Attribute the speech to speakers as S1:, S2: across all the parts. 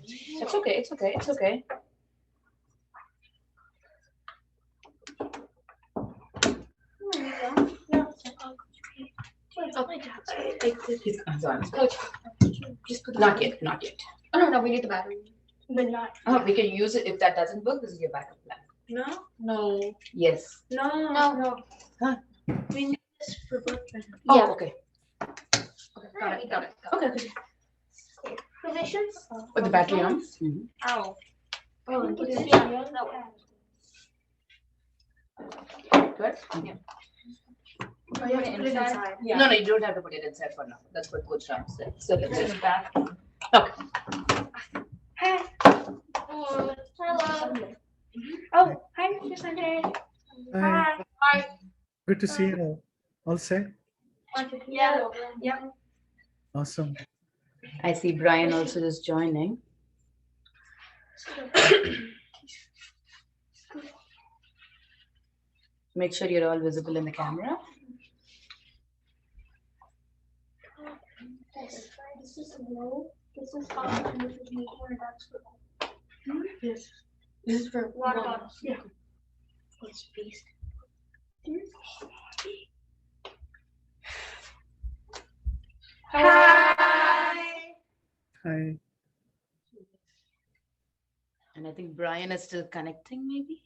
S1: It's okay. It's okay. It's okay. Not yet. Not yet.
S2: Oh no, we need the battery.
S3: But not.
S1: Oh, we can use it if that doesn't work. This is your backup plan.
S3: No.
S2: No.
S1: Yes.
S3: No.
S2: No.
S1: Huh?
S3: We need this for both.
S1: Oh,
S2: Yeah.
S1: okay.
S2: Okay, got it. Got it.
S1: Okay. Okay.
S3: Permissions.
S1: Put the battery on.
S2: Ow.
S3: Oh,
S2: and put it
S3: yeah.
S1: Good.
S2: Oh, you have to put it inside.
S3: Yeah.
S1: No, no, you don't have to put it inside for now. That's what Coach Ram said. So that's
S3: This
S1: it.
S3: is bathroom.
S1: Okay.
S3: Hi.
S2: Oh,
S3: Hello. Oh, hi, Mr. Sunday.
S4: Hi.
S3: Hi.
S4: Good to see you. All set?
S3: Yeah. Yeah.
S4: Awesome.
S1: I see Brian also is joining. Make sure you're all visible in the camera.
S3: This is low. This is hot. And this is medium. And that's for
S2: Yes. This is for
S3: water bottles. Yeah.
S2: Let's feast.
S3: Hi.
S4: Hi.
S1: And I think Brian is still connecting, maybe.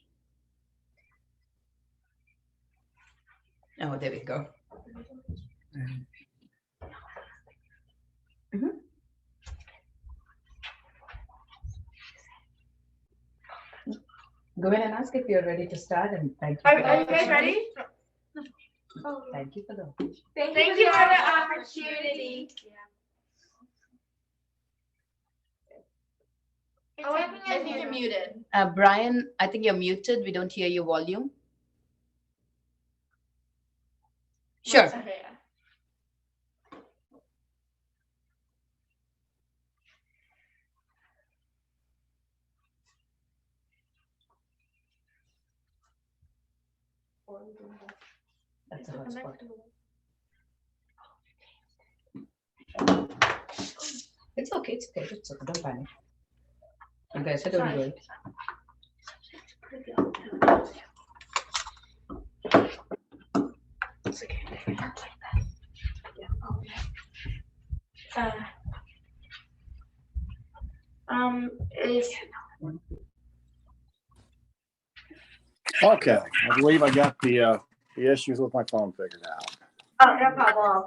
S1: Oh, there we go.
S4: And
S1: Go ahead and ask if you're ready to start, and thank you.
S3: Are
S1: for the
S3: you guys ready?
S1: Thank you for the.
S3: Thank you for the opportunity.
S2: Oh, I think you're muted.
S1: Brian, I think you're muted. We don't hear your volume. Sure.
S2: Okay, yeah.
S1: That's a hotspot. It's okay. It's okay. It's okay. Don't panic. You guys are doing great. It's okay. Not like that.
S3: Is
S5: Okay, I believe I got the issues with my phone figured out.
S3: oh, no problem.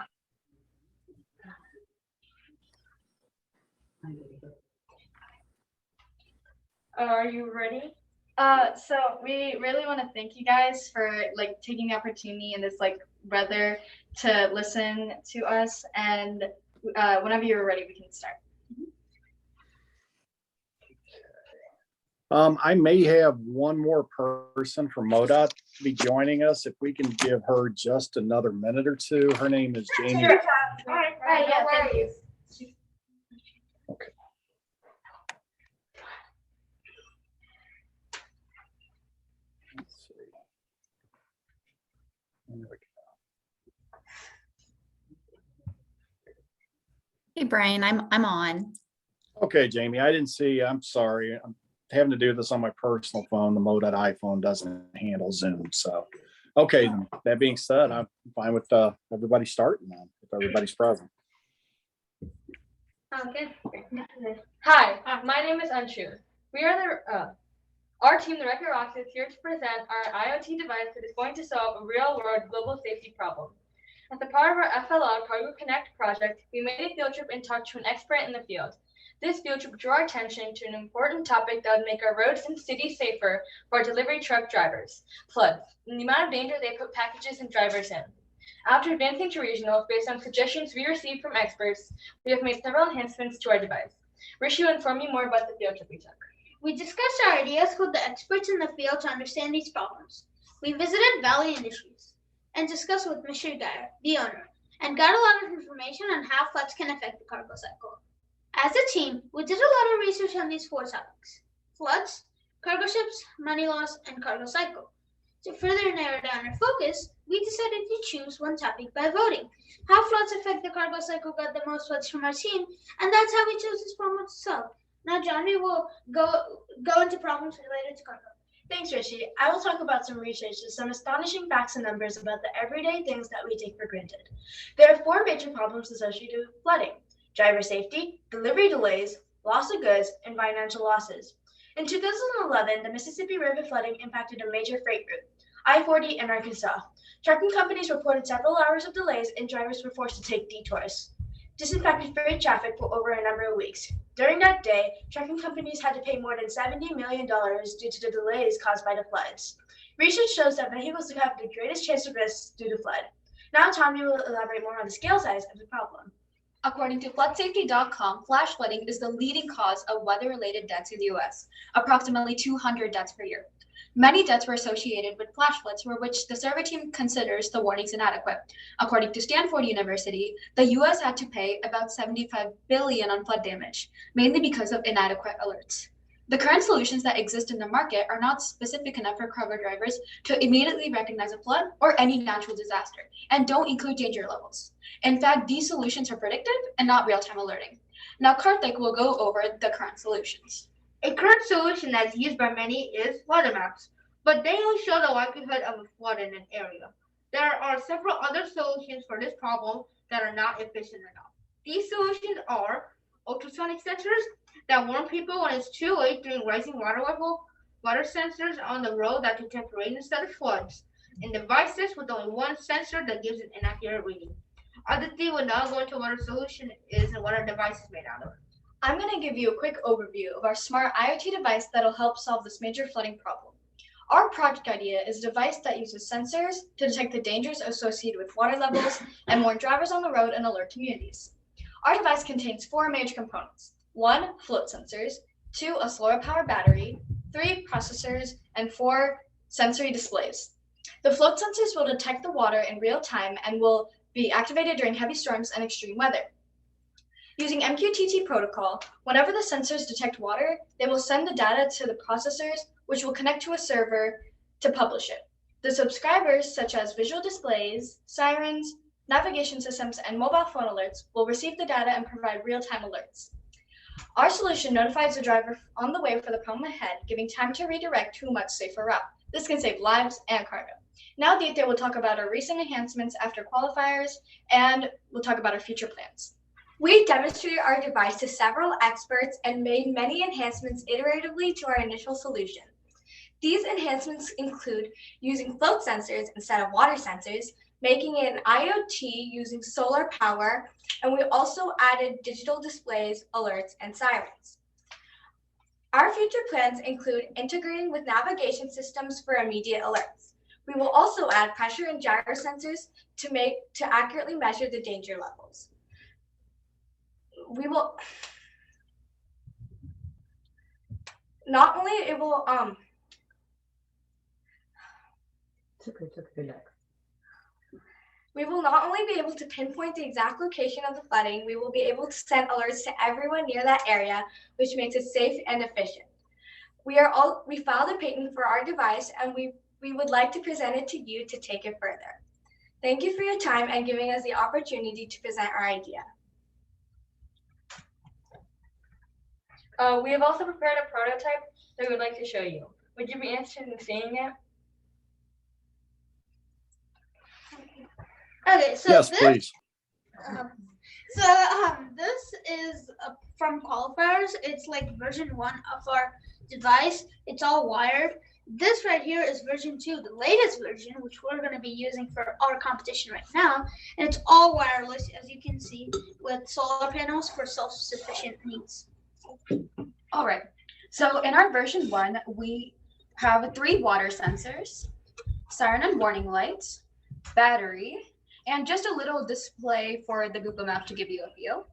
S3: Are you ready?
S2: So we really want to thank you guys for like taking the opportunity in this like weather to listen to us, and whenever you're ready, we can start.
S5: I may have one more person from MoDOT be joining us. If we can give her just another minute or two. Her name is Jamie.
S3: All right, yeah, thank you.
S5: Okay. Let's see. There we go.
S6: Hey Brian, I'm on.
S5: Okay, Jamie, I didn't see. I'm sorry. I'm having to do this on my personal phone. The MoDOT iPhone doesn't handle Zoom. So, okay, then, that being said, I'm fine with everybody starting now, if everybody's present.
S3: Okay.
S7: Hi, my name is Anshu. We are our team, the Wrecker Rocks, is here to present our IoT device that is going to solve a real-world global safety problem. As a part of our FLR Cargo Connect project, we made a field trip and talked to an expert in the field. This field trip drew our attention to an important topic that would make our roads and cities safer for our delivery truck drivers: floods, and the amount of danger they put packages and drivers in. After advancing to regionals, based on suggestions we received from experts, we have made several enhancements to our device. Rishi will inform you more about the field trip we took.
S8: We discussed our ideas with the experts in the field to understand these problems. We visited Valley Industries and discussed with Mr. Geyer, the owner, and got a lot of information on how floods can affect the cargo cycle. As a team, we did a lot of research on these 4 topics: floods, cargo ships, money loss, and cargo cycle. To further narrow down our focus, we decided to choose one topic by voting. How floods affect the cargo cycle got the most votes from our team, and that's how we chose this problem to solve. Now Johnny will go into problems related to cargo.
S3: Thanks, Richie. I will talk about some research and some astonishing facts and numbers about the everyday things that we take for granted. There are 4 major problems associated with flooding: driver safety, delivery delays, loss of goods, and financial losses. In 2011, the Mississippi River flooding impacted a major freight route, I-40 in Arkansas. Trucking companies reported several hours of delays and drivers were forced to take detours. This impacted freight traffic for over a number of weeks. During that day, trucking companies had to pay more than $70 million due to the delays caused by the floods. Research shows that vehicles have the greatest chance of risk due to flood. Now Tommy will elaborate more on the scale size of the problem.
S9: According to floodsafety.com, flash flooding is the leading cause of weather-related deaths in the U.S., approximately 200 deaths per year. Many deaths were associated with flash floods for which the survey team considers the warnings inadequate. According to Stanford University, the U.S. had to pay about $75 billion on flood damage, mainly because of inadequate alerts. The current solutions that exist in the market are not specific enough for cover drivers to immediately recognize a flood or any natural disaster, and don't include danger levels. In fact, these solutions are predictive and not real-time alerting. Now, Karthik will go over the current solutions.
S10: A current solution that's used by many is weather maps, but they only show the likelihood of a flood in an area. There are several other solutions for this problem that are not efficient enough. These solutions are ultrasonic sensors that warn people when it's too late during rising water level, water sensors on the road that detect rain instead of floods, and devices with only one sensor that gives an inaccurate reading. Aditi will now go into what our solution is and what our device is made out of.
S2: I'm going to give you a quick overview of our smart IoT device that'll help solve this major flooding problem. Our project idea is a device that uses sensors to detect the dangers associated with water levels and warn drivers on the road and alert communities. Our device contains 4 major components: 1, float sensors; 2, a solar power battery; 3, processors; and 4, sensory displays. The float sensors will detect the water in real time and will be activated during heavy storms and extreme weather. Using MQTT protocol, whenever the sensors detect water, they will send the data to the processors, which will connect to a server to publish it. The subscribers, such as visual displays, sirens, navigation systems, and mobile phone alerts, will receive the data and provide real-time alerts. Our solution notifies the driver on the way for the problem ahead, giving time to redirect to a much safer route. This can save lives and cargo. Now Aditya will talk about our recent enhancements after qualifiers, and we'll talk about our future plans.
S11: We demonstrated our device to several experts and made many enhancements iteratively to our initial solution. These enhancements include using float sensors instead of water sensors, making it an IoT using solar power, and we also added digital displays, alerts, and sirens. Our future plans include integrating with navigation systems for immediate alerts. We will also add pressure and gyro sensors to accurately measure the danger levels. We will not only it will we will not only be able to pinpoint the exact location of the flooding, we will be able to send alerts to everyone near that area, which makes it safe and efficient. We filed a patent for our device, and we would like to present it to you to take it further. Thank you for your time and giving us the opportunity to present our idea.
S7: We have also prepared a prototype that we would like to show you. Would you be interested in seeing it?
S8: Okay, so
S5: Yes,
S8: this,
S5: please.
S8: This is from qualifiers. It's like version 1 of our device. It's all wired. This right here is version 2, the latest version, which we're going to be using for our competition right now. And it's all wireless, as you can see, with solar panels for self-sufficient needs.
S9: All right, so in our version 1, we have 3 water sensors, siren and warning lights, battery, and just a little display for the Google Map to give you a feel.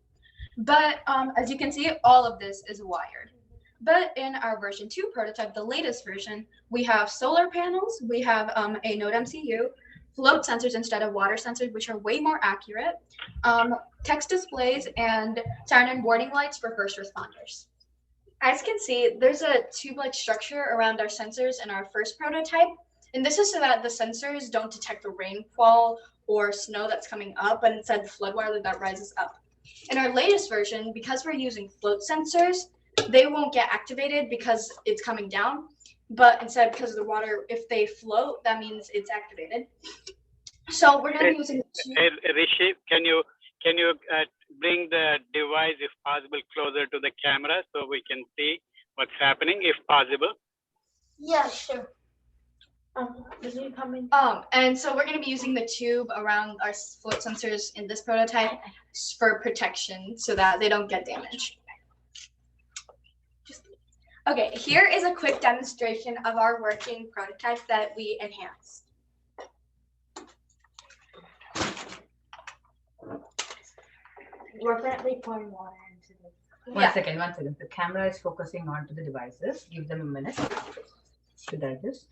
S9: But as you can see, all of this is wired. But in our version 2 prototype, the latest version, we have solar panels, we have a Node MCU, float sensors instead of water sensors, which are way more accurate, text displays, and siren and warning lights for first responders. As you can see, there's a tube-like structure around our sensors in our first prototype, and this is so that the sensors don't detect the rainfall or snow that's coming up, but instead the floodwater that rises up. In our latest version, because we're using float sensors,
S2: they won't get activated because it's coming down. But instead, because of the water, if they float, that means it's activated. So we're going to be using
S12: Rishi, can you bring the device, if possible, closer to the camera so we can see what's happening, if possible?
S3: Yeah, sure. Is it coming?
S2: And so we're going to be using the tube around our float sensors in this prototype for protection so that they don't get damaged.
S11: Okay, here is a quick demonstration of our working prototype that we enhanced.
S3: We're currently pouring water into this.
S1: One second. The camera is focusing onto the devices. Give them a minute to digest.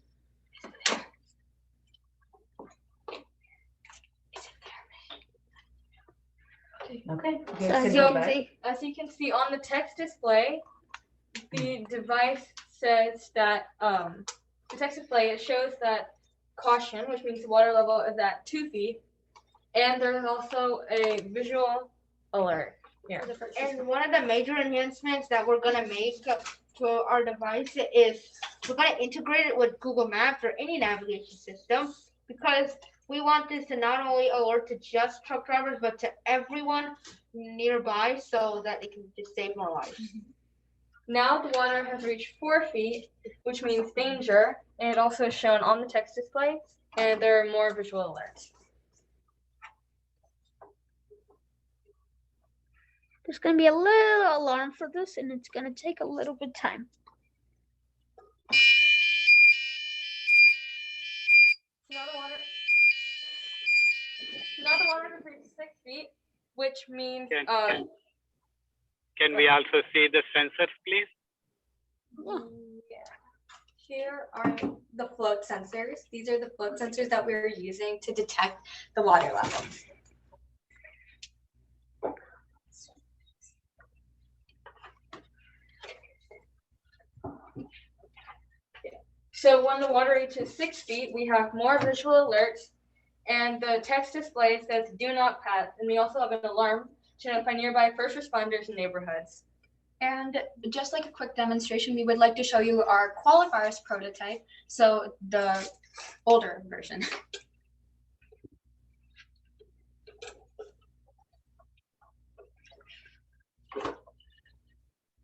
S1: Okay.
S7: As you can see on the text display, the device says that the text display, it shows that caution, which means the water level is at 2 feet, and there's also a visual alert here.
S10: And one of the major enhancements that we're gonna make to our device is we're gonna integrate it with Google Maps or any navigation system, because we want this to not only alert to just truck drivers, but to everyone nearby so that it can just save more lives.
S7: Now the water has reached 4 feet, which means danger, and it also is shown on the text display, and there are more visual alerts.
S8: There's going to be a little alarm for this, and it's going to take a little bit of time.
S7: Now the water has reached 6 feet, which means
S12: Can we also see the sensors, please?
S11: Yeah. Here are the float sensors. These are the float sensors that we're using to detect the water level.
S7: So when the water reaches 6 feet, we have more visual alerts, and the text display says "Do not pass," and we also have an alarm to notify nearby first responders and neighborhoods.
S2: And just like a quick demonstration, we would like to show you our qualifiers prototype, so the older version.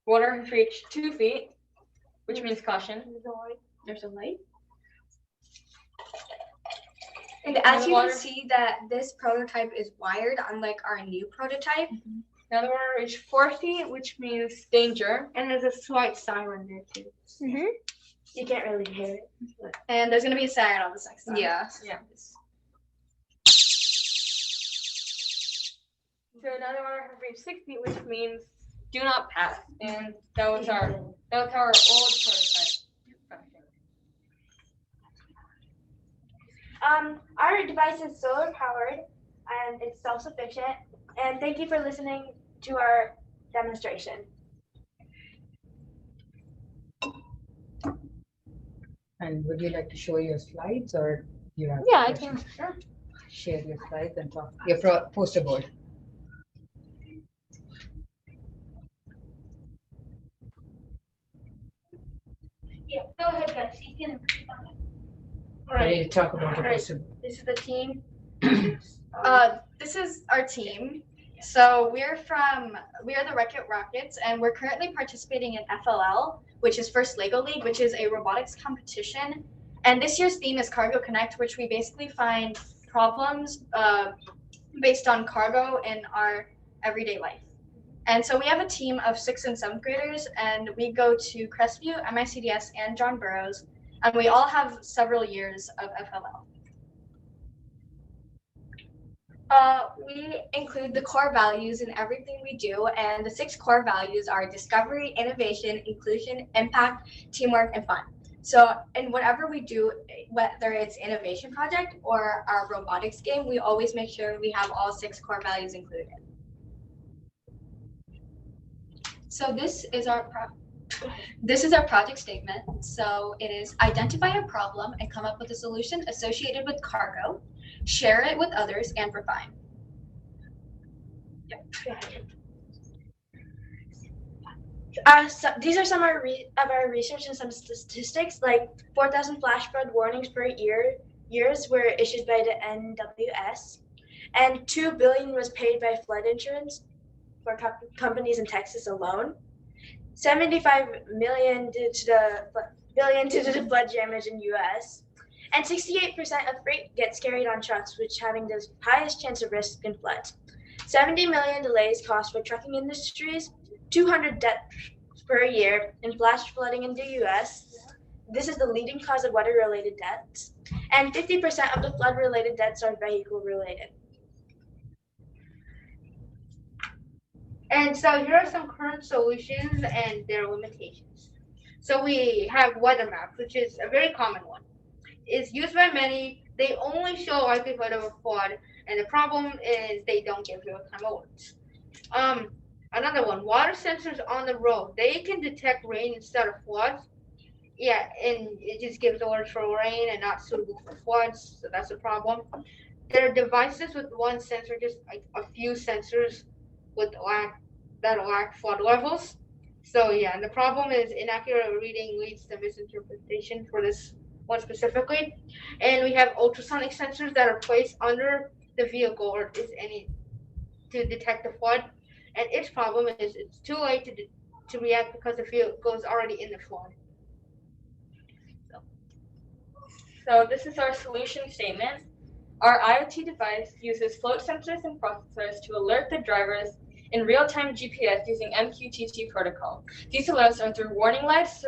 S7: Water has reached 2 feet, which means caution.
S2: There's a light.
S11: And as you can see that this prototype is wired, unlike our new prototype.
S7: Now the water reached 4 feet, which means danger.
S10: And there's a slight siren there too.
S3: You can't really hear it.
S2: And there's going to be a siren on this next time.
S7: Yeah. So now the water has reached 6 feet, which means do not pass. And that was our old prototype.
S3: Our device is solar powered and it's self-sufficient. And thank you for listening to our demonstration.
S1: And would you like to show your slides, or you have?
S8: Yeah, I
S1: questions?
S8: can. Sure.
S1: Share your slides and talk. Your poster board.
S3: Yeah, go ahead, guys. You can.
S1: Ready to talk about your poster board.
S3: This is the team.
S2: This is our team. So we are the Wreck-It Rockets, and we're currently participating in FLL, which is First Lego League, which is a robotics competition. And this year's theme is Cargo Connect, which we basically find problems based on cargo in our everyday life. And so we have a team of 6th and 7th graders, and we go to Crestview, MICDS, and John Burroughs, and we all have several years of FLL.
S11: We include the core values in everything we do, and the 6 core values are discovery, innovation, inclusion, impact, teamwork, and fun. So in whatever we do, whether it's innovation project or our robotics game, we always make sure we have all 6 core values included. So this is our project statement. So it is identify a problem and come up with a solution associated with cargo, share it with others, and refine.
S3: These are some of our research and some statistics. Like 4,000 flash flood warnings per years were issued by the NWS, and $2 billion was paid by flood insurance for companies in Texas alone. 75 million due to the flood damage in U.S. And 68% of freight gets carried on trucks, which having the highest chance of risk in floods. 70 million delays cost for trucking industries, 200 deaths per year in flash flooding in the U.S. This is the leading cause of weather-related deaths, and 50% of the flood-related deaths are vehicle-related.
S10: And so here are some current solutions and their limitations. So we have weather maps, which is a very common one. It's used by many. They only show likelihood of a flood, and the problem is they don't give real-time alerts. Another one, water sensors on the road. They can detect rain instead of floods. Yeah, and it just gives alerts for rain and not suitable for floods, so that's a problem. There are devices with one sensor, just like a few sensors that lack flood levels. So yeah, and the problem is inaccurate reading leads to misinterpretation for this one specifically. And we have ultrasonic sensors that are placed under the vehicle or is any to detect the flood. And its problem is it's too late to react because the vehicle is already in the flood.
S7: So this is our solution statement. Our IoT device uses float sensors and processors to alert the drivers in real-time GPS using MQTT protocol. These alerts are through warning lights,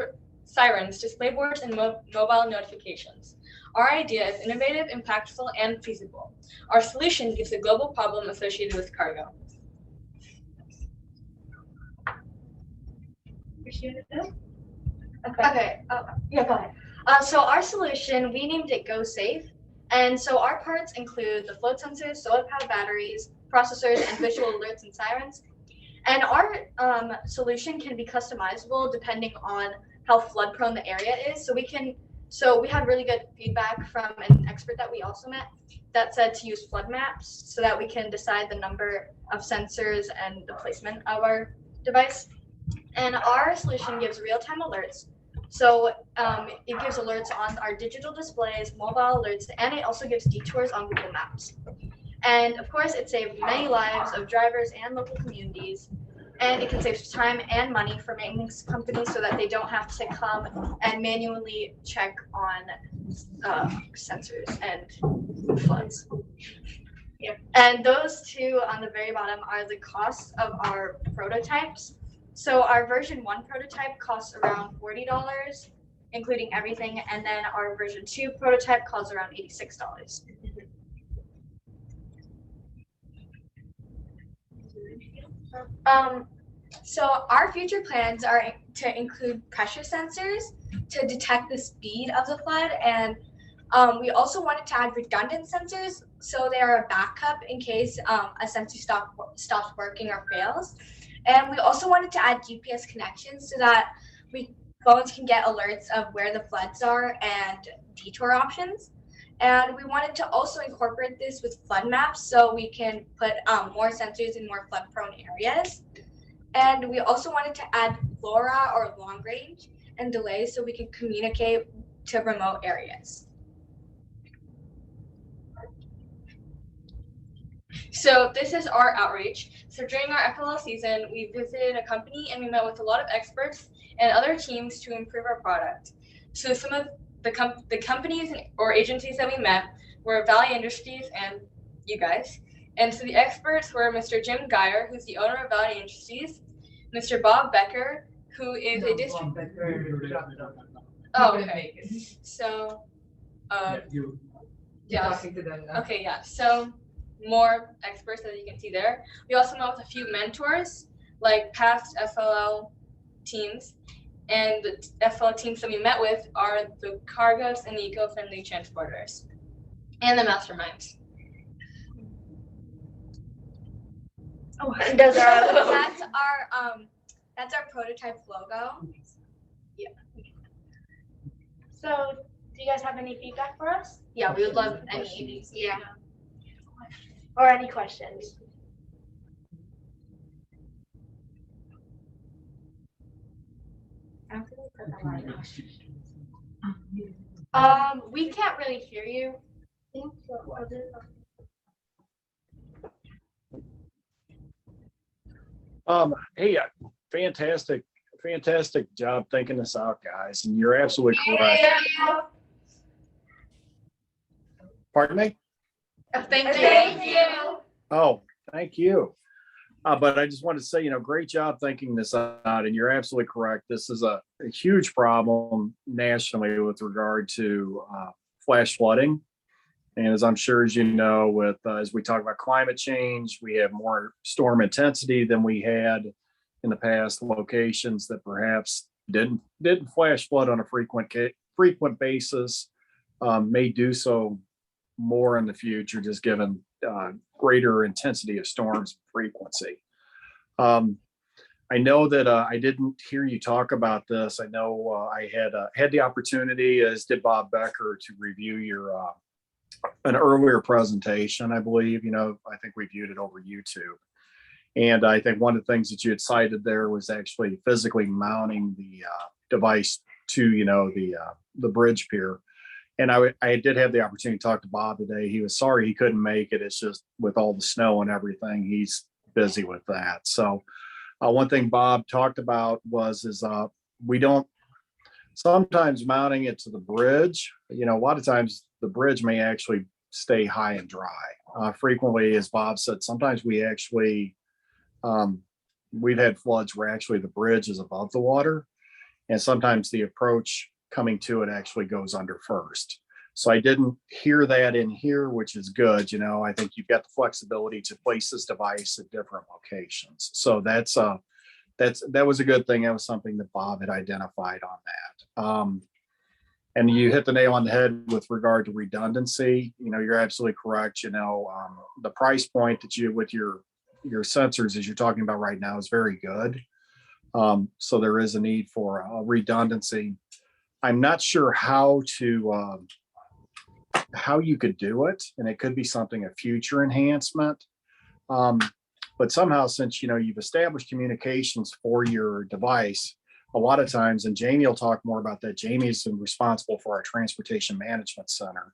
S7: sirens, display boards, and mobile notifications. Our idea is innovative, impactful, and feasible. Our solution gives a global problem associated with cargo.
S2: Okay. Yeah, go ahead. So our solution, we named it Go Safe. And so our parts include the float sensors, solar powered batteries, processors, and visual alerts and sirens. And our solution can be customizable depending on how flood prone the area is. So we had really good feedback from an expert that we also met that said to use flood maps so that we can decide the number of sensors and the placement of our device. And our solution gives real-time alerts. So it gives alerts on our digital displays, mobile alerts, and it also gives detours on Google Maps. And of course, it saved many lives of drivers and local communities. And it can save time and money for maintenance companies so that they don't have to come and manually check on sensors and floods. Yeah. And those two on the very bottom are the costs of our prototypes. So our version 1 prototype costs around $40, including everything, and then our version 2 prototype costs around $86. So our future plans are to include pressure sensors to detect the speed of the flood, and we also wanted to add redundant sensors so they are a backup in case a sensor stops working or fails. And we also wanted to add GPS connections so that phones can get alerts of where the floods are and detour options. And we wanted to also incorporate this with flood maps so we can put more sensors in more flood-prone areas. And we also wanted to add LoRa or long range and delays so we can communicate to remote areas. So this is our outreach. So during our FLL season, we visited a company and we met with a lot of experts and other teams to improve our product. So some of the companies or agencies that we met were Valley Industries and you guys. And so the experts were Mr. Jim Geyer, who's the owner of Valley Industries, Mr. Bob Becker, who is a district. Oh, okay. So, yeah. Okay, yeah. So more experts that you can see there. We also met with a few mentors, like past FLL teams. And the FLL teams that we met with are the Cargos and the Eco-Friendly Transporters, and the Masterminds. Oh, that's our prototype logo. Yeah.
S3: So, do you guys have any feedback for us?
S2: Yeah, we would love any. Yeah.
S3: Or any questions?
S10: We can't really hear you.
S5: Hey, fantastic job thinking this out, guys. And you're absolutely correct. Pardon me?
S10: Thank you.
S5: Oh, thank you. But I just wanted to say, great job thinking this out, and you're absolutely correct. This is a huge problem nationally with regard to flash flooding. And as I'm sure as you know, with as we talk about climate change, we have more storm intensity than we had in the past. Locations that perhaps didn't flash flood on a frequent basis may do so more in the future, just given greater intensity of storms frequency. I know that I didn't hear you talk about this. I know I had the opportunity, as did Bob Becker, to review your an earlier presentation. I believe, I think we viewed it over YouTube. And I think one of the things that you had cited there was actually physically mounting the device to, the bridge pier. And I did have the opportunity to talk to Bob today. He was sorry he couldn't make it. It's just with all the snow and everything, he's busy with that. So one thing Bob talked about is we don't, sometimes mounting it to the bridge, a lot of times the bridge may actually stay high and dry. Frequently, as Bob said, sometimes we actually, we've had floods where actually the bridge is above the water. And sometimes the approach coming to it actually goes under first. So I didn't hear that in here, which is good. I think you've got the flexibility to place this device at different locations. So that was a good thing. That was something that Bob had identified on that. And you hit the nail on the head with regard to redundancy. You're absolutely correct. The price point that you with your sensors, as you're talking about right now, is very good. So there is a need for redundancy. I'm not sure how you could do it, and it could be something a future enhancement. But somehow, since you've established communications for your device, a lot of times, and Jamie will talk more about that. Jamie is responsible for our transportation management center,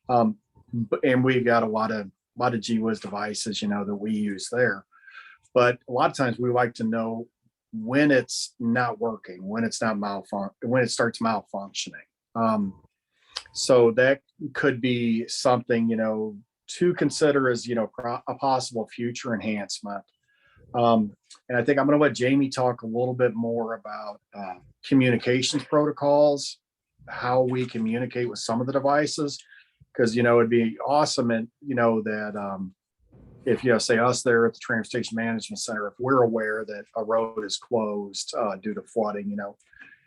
S5: and we've got a lot of GWIS devices, that we use there. But a lot of times, we like to know when it's not working, when it's not when it starts malfunctioning. So that could be something, to consider as, a possible future enhancement. And I think I'm going to let Jamie talk a little bit more about communications protocols, how we communicate with some of the devices, because, it'd be awesome. And, that if, say us there at the Transportation Management Center, if we're aware that a road is closed due to flooding,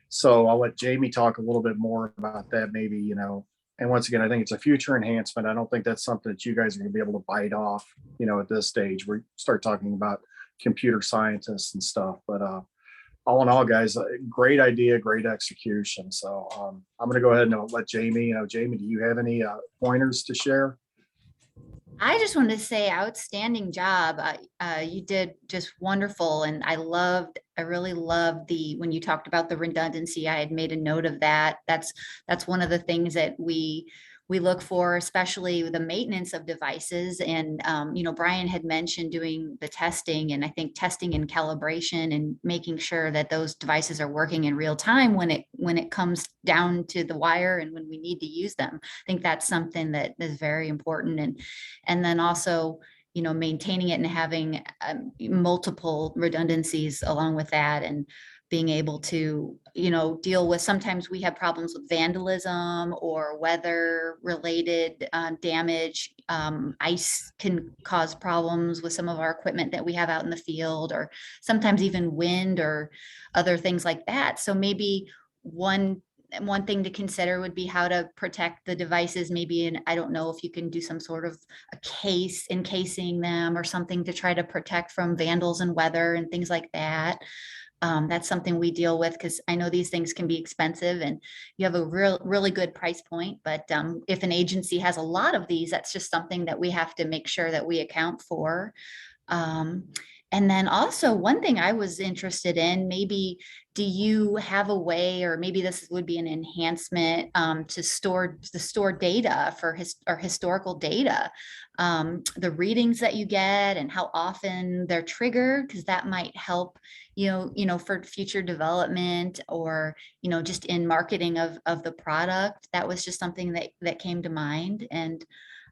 S5: so I'll let Jamie talk a little bit more about that, maybe, and once again, I think it's a future enhancement. I don't think that's something that you guys are going to be able to bite off, at this stage. We start talking about computer scientists and stuff, but all in all, guys, great idea, great execution. So I'm going to go ahead and let Jamie, Jamie, do you have any pointers to share?
S6: I just wanted to say outstanding job. You did just wonderful. And I really loved when you talked about the redundancy. I had made a note of that. That's one of the things that we look for, especially the maintenance of devices. And, Brian had mentioned doing the testing, and I think testing and calibration and making sure that those devices are working in real time when it comes down to the wire and when we need to use them. I think that's something that is very important. And then also, maintaining it and having multiple redundancies along with that, and being able to, deal with, sometimes we have problems with vandalism or weather related damage. Ice can cause problems with some of our equipment that we have out in the field, or sometimes even wind or other things like that. So maybe one thing to consider would be how to protect the devices, maybe, and I don't know if you can do some sort of a case encasing them or something to try to protect from vandals and weather and things like that. That's something we deal with, because I know these things can be expensive and you have a really good price point. But if an agency has a lot of these, that's just something that we have to make sure that we account for. And then also one thing I was interested in, maybe do you have a way, or maybe this would be an enhancement to store data for historical data, the readings that you get and how often they're triggered, because that might help, for future development, or, just in marketing of the product. That was just something that came to mind. And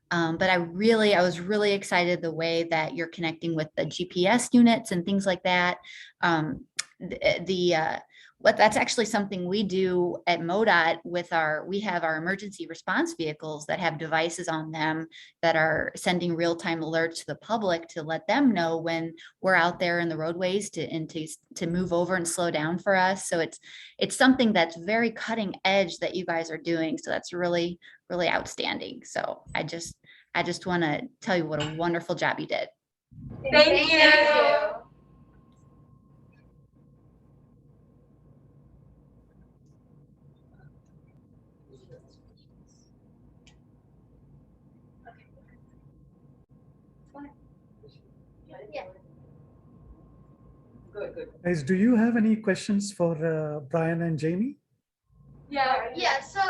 S6: but I was really excited the way that you're connecting with the GPS units and things like that. That's actually something we do at MoDOT we have our emergency response vehicles that have devices on them that are sending real-time alerts to the public to let them know when we're out there in the roadways to move over and slow down for us. So it's something that's very cutting edge that you guys are doing. So that's really, really outstanding. So I just want to tell you what a wonderful job you did.
S11: Thank you.
S1: Good.
S4: Guys, do you have any questions for Brian and Jamie?
S8: Yeah. So,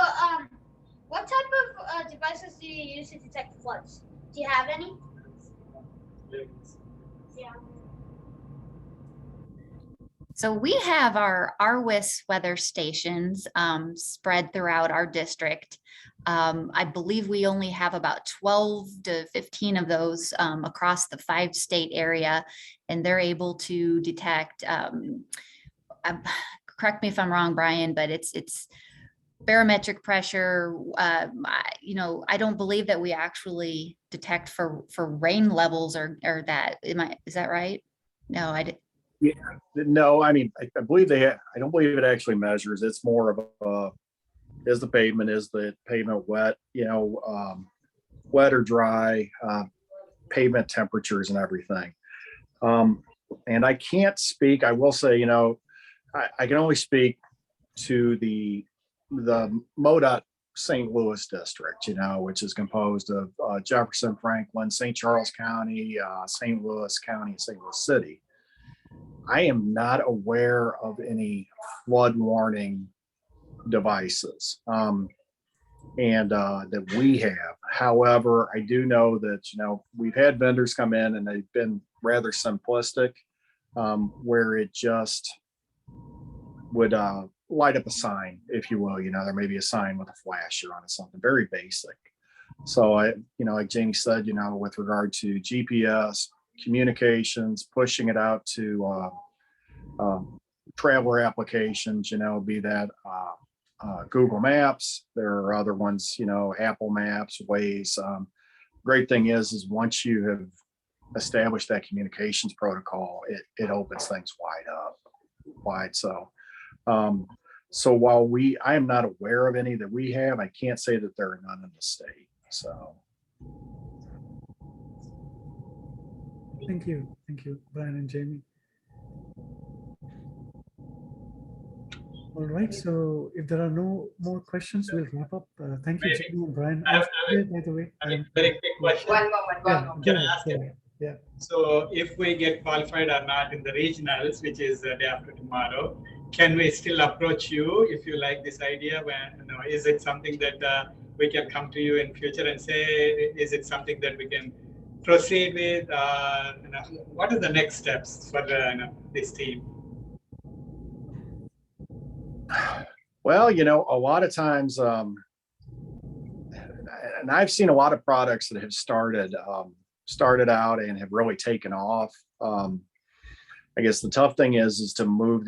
S8: what type of devices do you use to detect floods? Do you have any? Yeah.
S6: So we have our RWIS weather stations spread throughout our district. I believe we only have about 12 to 15 of those across the 5-state area, and they're able to detect, correct me if I'm wrong, Brian, but it's barometric pressure. I don't believe that we actually detect for rain levels or that. Is that right? No, I did.
S5: Yeah, no, I mean, I believe I don't believe it actually measures. It's more of is the pavement wet, wet or dry, pavement temperatures and everything. And I can't speak, I will say, I can only speak to the MoDOT St. Louis district, which is composed of Jefferson, Franklin, St. Charles County, St. Louis County, St. Louis City. I am not aware of any flood warning devices and that we have. However, I do know that, we've had vendors come in and they've been rather simplistic, where it just would light up a sign, if you will. There may be a sign with a flasher on it, something very basic. So like Jamie said, with regard to GPS, communications, pushing it out to traveler applications, be that Google Maps. There are other ones, Apple Maps, Waze. Great thing is once you have established that communications protocol, it opens things wide. So while I am not aware of any that we have, I can't say that there are none in the state. So.
S4: Thank you, Brian and Jamie. All right, so if there are no more questions, we'll wrap up. Thank you, Jamie and Brian. By the way,
S13: very quick question.
S1: One moment.
S13: Can I ask it?
S4: Yeah.
S13: So if we get qualified or not in the regionals, which is the day after tomorrow, can we still approach you if you like this idea? Is it something that we can come to you in future and say, is it something that we can proceed with? What are the next steps for this team?
S5: Well, a lot of times, and I've seen a lot of products that have started out and have really taken off. I guess the tough thing is to move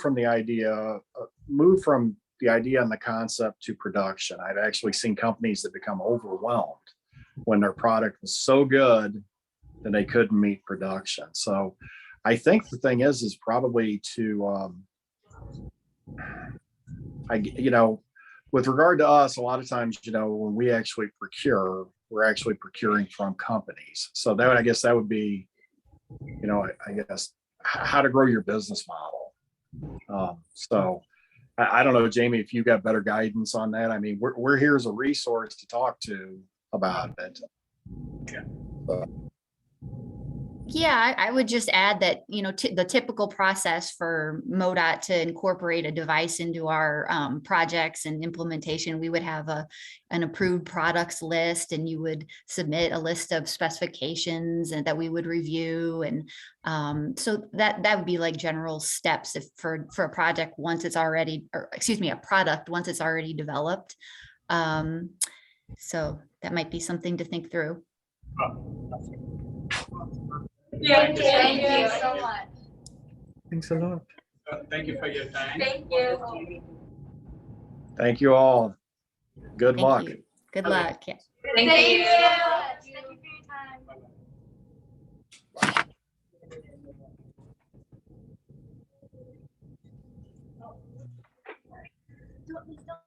S5: from the idea and the concept to production. I've actually seen companies that become overwhelmed when their product was so good that they couldn't meet production. So I think the thing is probably to, with regard to us, a lot of times, when we actually procure, we're actually procuring from companies. So I guess that would be, how to grow your business model. So I don't know, Jamie, if you got better guidance on that. I mean, we're here as a resource to talk to about it.
S6: Yeah, I would just add that, the typical process for MoDOT to incorporate a device into our projects and implementation, we would have an approved products list, and you would submit a list of specifications and that we would review. And so that would be like general steps for a project once it's already, or excuse me, a product once it's already developed. So that might be something to think through.
S13: Thank you.
S11: Thank you so much.
S4: Thanks a lot.
S13: Thank you for your time.
S11: Thank you.
S5: Thank you all. Good
S6: Thank
S5: luck.
S6: you. Good luck. Yeah.
S11: Thank you.